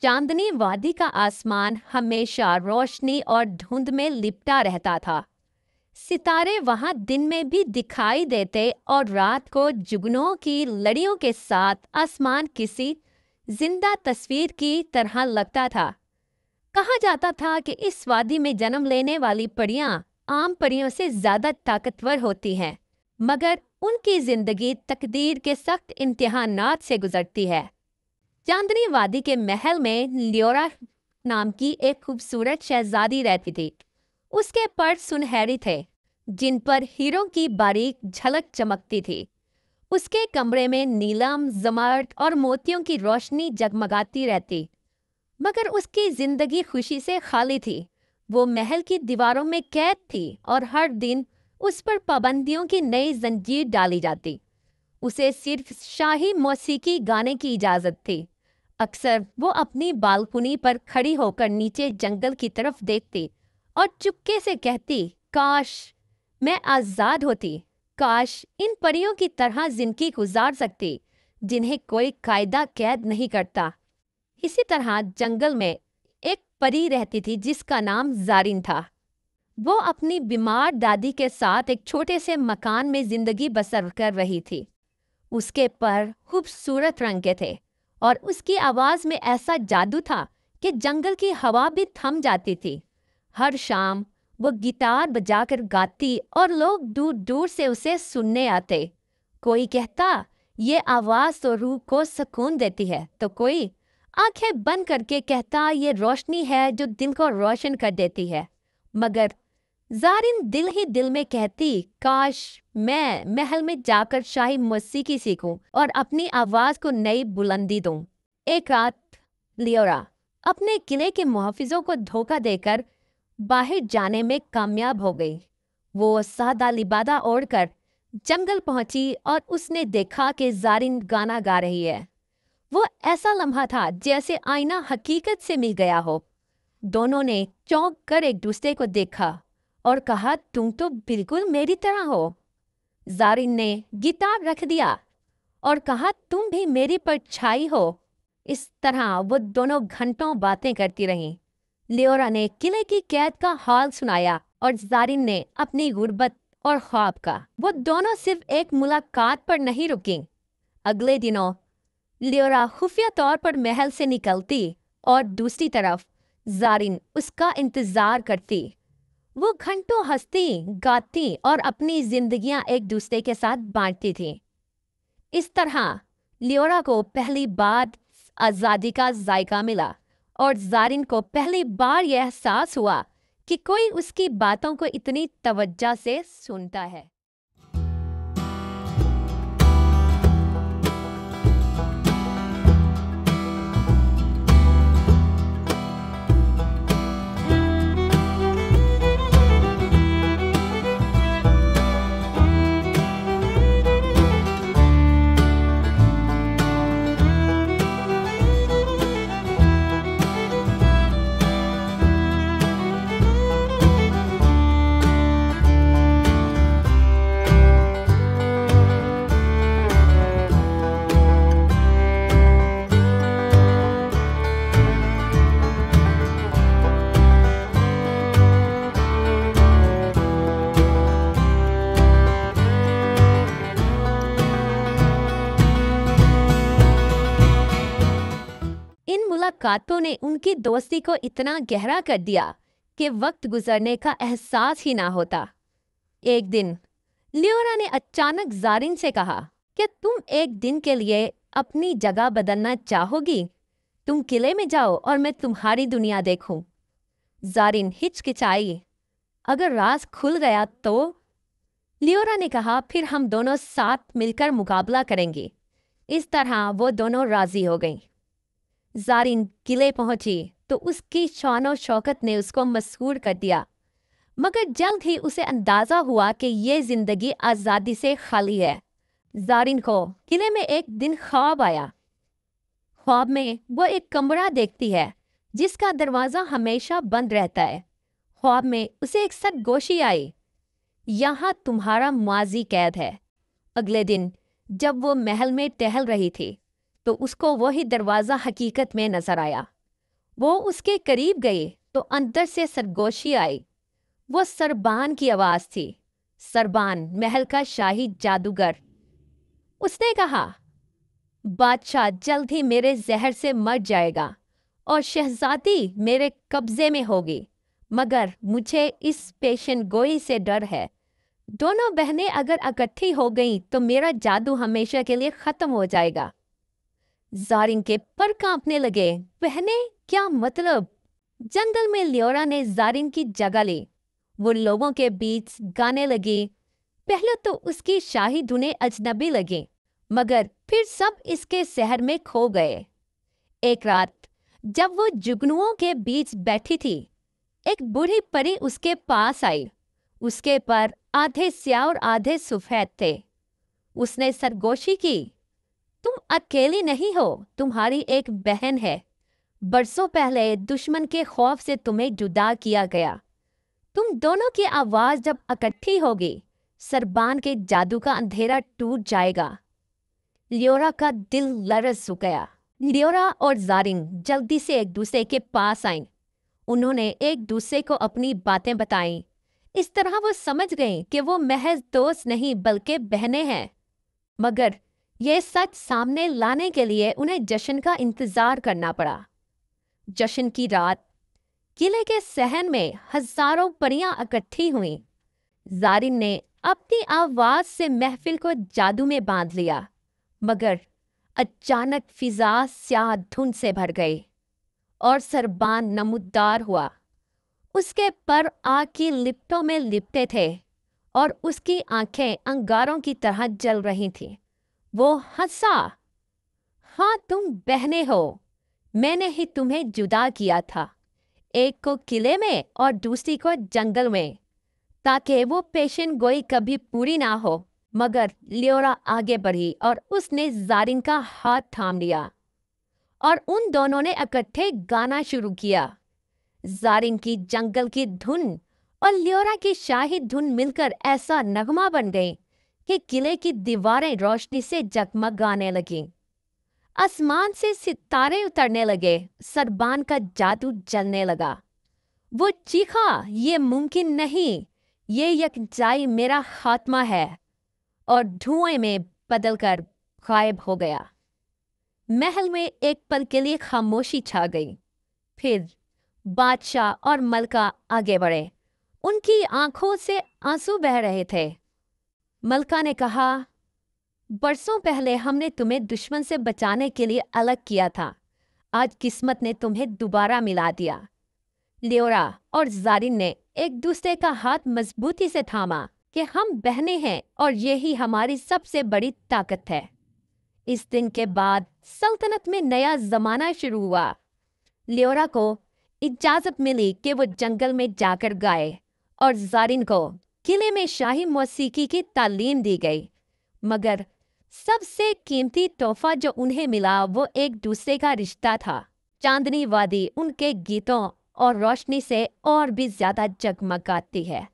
चांदनी वादी का आसमान हमेशा रोशनी और धुंध में लिपटा रहता था। सितारे वहां दिन में भी दिखाई देते और रात को जुगनों की लड़ियों के साथ आसमान किसी जिंदा तस्वीर की तरह लगता था। कहा जाता था कि इस वादी में जन्म लेने वाली परियां आम परियों से ज्यादा ताकतवर होती हैं, मगर उनकी जिंदगी तकदीर के सख्त इम्तिहानात से गुजरती है। चांदनी वादी के महल में लियोरा नाम की एक खूबसूरत शहजादी रहती थी। उसके पर सुनहरी थे, जिन पर हीरों की बारीक झलक चमकती थी। उसके कमरे में नीलम, जमर्द और मोतियों की रोशनी जगमगाती रहती, मगर उसकी जिंदगी खुशी से खाली थी। वो महल की दीवारों में कैद थी और हर दिन उस पर पाबंदियों की नई जंजीर डाली जाती। उसे सिर्फ शाही मौसीकी गाने की इजाज़त थी। अक्सर वो अपनी बालकुनी पर खड़ी होकर नीचे जंगल की तरफ देखती और चुपके से कहती, काश मैं आज़ाद होती, काश इन परियों की तरह जिंदगी गुजार सकती जिन्हें कोई कायदा कैद नहीं करता। इसी तरह जंगल में एक परी रहती थी जिसका नाम ज़ारिन था। वो अपनी बीमार दादी के साथ एक छोटे से मकान में जिंदगी बसर कर रही थी। उसके पर खूबसूरत रंग के थे और उसकी आवाज़ में ऐसा जादू था कि जंगल की हवा भी थम जाती थी। हर शाम वो गिटार बजाकर गाती और लोग दूर दूर से उसे सुनने आते। कोई कहता, ये आवाज़ तो रूह को सुकून देती है, तो कोई आंखें बंद करके कहता, ये रोशनी है जो दिल को रोशन कर देती है। मगर ज़ारिन दिल ही दिल में कहती, काश मैं महल में जाकर शाही मौसीकी सीखूं और अपनी आवाज़ को नई बुलंदी दूं। एक रात लियोरा अपने किले के मुहाफिजों को धोखा देकर बाहर जाने में कामयाब हो गई। वो सादा लिबादा ओढ़कर जंगल पहुंची और उसने देखा कि ज़ारिन गाना गा रही है। वो ऐसा लम्हा था जैसे आईना हकीकत से मिल गया हो। दोनों ने चौंक कर एक दूसरे को देखा और कहा, तुम तो बिल्कुल मेरी तरह हो। ज़ारिन ने गिटार रख दिया और कहा, तुम भी मेरी परछाई हो। इस तरह वो दोनों घंटों बातें करती रहीं। लियोरा ने किले की कैद का हाल सुनाया और ज़ारिन ने अपनी गुर्बत और ख्वाब का। वो दोनों सिर्फ एक मुलाकात पर नहीं रुकी। अगले दिनों लियोरा खुफिया तौर पर महल से निकलती और दूसरी तरफ ज़ारिन उसका इंतज़ार करती। वो घंटों हंसती, गाती और अपनी जिंदगियां एक दूसरे के साथ बांटती थी। इस तरह लियोरा को पहली बार आज़ादी का जायका मिला और ज़ारिन को पहली बार यह एहसास हुआ कि कोई उसकी बातों को इतनी तवज्जो से सुनता है। मुलाकातों ने उनकी दोस्ती को इतना गहरा कर दिया कि वक्त गुजरने का एहसास ही ना होता। एक दिन लियोरा ने अचानक ज़ारिन से कहा, क्या तुम एक दिन के लिए अपनी जगह बदलना चाहोगी? तुम किले में जाओ और मैं तुम्हारी दुनिया देखूं। ज़ारिन हिचकिचाई। अगर राज खुल गया तो? लियोरा ने कहा, फिर हम दोनों साथ मिलकर मुकाबला करेंगे। इस तरह वो दोनों राजी हो गईं। ज़ारिन किले पहुंची तो उसकी शान शौकत ने उसको मसहूर कर दिया, मगर जल्द ही उसे अंदाज़ा हुआ कि ये ज़िंदगी आज़ादी से खाली है। ज़ारिन को किले में एक दिन ख्वाब आया। ख्वाब में वो एक कमरा देखती है जिसका दरवाज़ा हमेशा बंद रहता है। ख्वाब में उसे एक सरगोशी आई, यहाँ तुम्हारा माजी कैद है। अगले दिन जब वो महल में टहल रही थी तो उसको वही दरवाज़ा हकीकत में नजर आया। وہ اس کے قریب گئی تو اندر سے سرگوشی آئی۔ وہ سربان کی آواز تھی، سربان محل کا شاہی جادوگر۔ اس نے کہا، بادشاہ جلد ہی میرے زہر سے مر جائے گا اور شہزادی میرے قبضے میں ہوگی، مگر مجھے اس پیشن گوئی سے ڈر ہے۔ دونوں بہنیں اگر اکٹھی ہو گئیں تو میرا جادو ہمیشہ کے لیے ختم ہو جائے گا۔ زارن کے پر کانپنے لگے۔ بہنیں کیا مطلب؟ جنگل میں لیورا نے زارن کی جگہ لی۔ وہ لوگوں کے بیچ گانے لگی۔ پہلے تو اس کی شاہی دھنیں اجنبی لگیں، مگر پھر سب اس کے سحر میں کھو گئے۔ ایک رات جب وہ جگنوؤں کے بیچ بیٹھی تھی، ایک بوڑھی پری اس کے پاس آئی۔ اس کے پر آدھے سیاہ اور آدھے سفید تھے۔ اس نے سرگوشی کی، تم اکیلی نہیں ہو، تمہاری ایک بہن ہے۔ برسوں پہلے دشمن کے خوف سے تمہیں جدا کیا گیا۔ تم دونوں کی آواز جب اکٹھی ہوگی، سربان کے جادو کا اندھیرا ٹوٹ جائے گا۔ لیورا کا دل لرز گیا۔ لیورا اور زارن جلدی سے ایک دوسرے کے پاس آئیں۔ انہوں نے ایک دوسرے کو اپنی باتیں بتائیں۔ اس طرح وہ سمجھ گئیں کہ وہ محض دوست نہیں بلکہ بہنیں ہیں۔ مگر یہ سچ سامنے لانے کے لیے انہیں جشن کا انتظار کرنا پڑا۔ جشن کی رات قلعے کے صحن میں ہزاروں پریاں اکٹھی ہوئیں۔ زارن نے اپنی آواز سے محفل کو جادو میں باندھ لیا، مگر اچانک فضا سیاہ دھند سے بھر گئی اور سربان نمودار ہوا۔ اس کے پر آگ کی لپٹوں میں لپٹے تھے اور اس کی آنکھیں انگاروں کی طرح جل رہی تھیں۔ وہ ہنسا، ہاں تم بہنیں ہو، میں نے ہی تمہیں جدا کیا تھا، ایک کو قلعے میں اور دوسری کو جنگل میں، تاکہ وہ پیشن گوئی کبھی پوری نہ ہو۔ مگر لیورا آگے بڑھی اور اس نے زارن کا ہاتھ تھام لیا اور ان دونوں نے اکٹھے گانا شروع کیا۔ زارن کی جنگل کی دھن اور لیورا کی شاہی دھن مل کر ایسا نغمہ بن گئی کہ قلعے کی دیواریں روشنی سے جگمگانے لگیں۔ آسمان سے ستارے اترنے لگے، سربان کا جادو جلنے لگا۔ وہ چیخا، یہ ممکن نہیں، یہ یکجائی میرا خاتمہ ہے، اور دھوئیں میں بدل کر غائب ہو گیا۔ محل میں ایک پل کے لیے خاموشی چھا گئی۔ پھر بادشاہ اور ملکہ آگے بڑھے۔ ان کی آنکھوں سے آنسو بہہ رہے تھے۔ ملکہ نے کہا، برسوں پہلے ہم نے تمہیں دشمن سے بچانے کے لیے الگ کیا تھا، آج قسمت نے تمہیں دوبارہ ملا دیا۔ لیورا اور زارن نے ایک دوسرے کا ہاتھ مضبوطی سے تھاما کہ ہم بہنیں ہیں اور یہی ہماری سب سے بڑی طاقت ہے۔ اس دن کے بعد سلطنت میں نیا زمانہ شروع ہوا۔ لیورا کو اجازت ملی کہ وہ جنگل میں جا کر گائے اور زارن کو قلعے میں شاہی موسیقی کی تعلیم دی گئی، مگر سب سے قیمتی تحفہ جو انہیں ملا وہ ایک دوسرے کا رشتہ تھا۔ چاندنی وادی ان کے گیتوں اور روشنی سے اور بھی زیادہ جگمگاتی ہے۔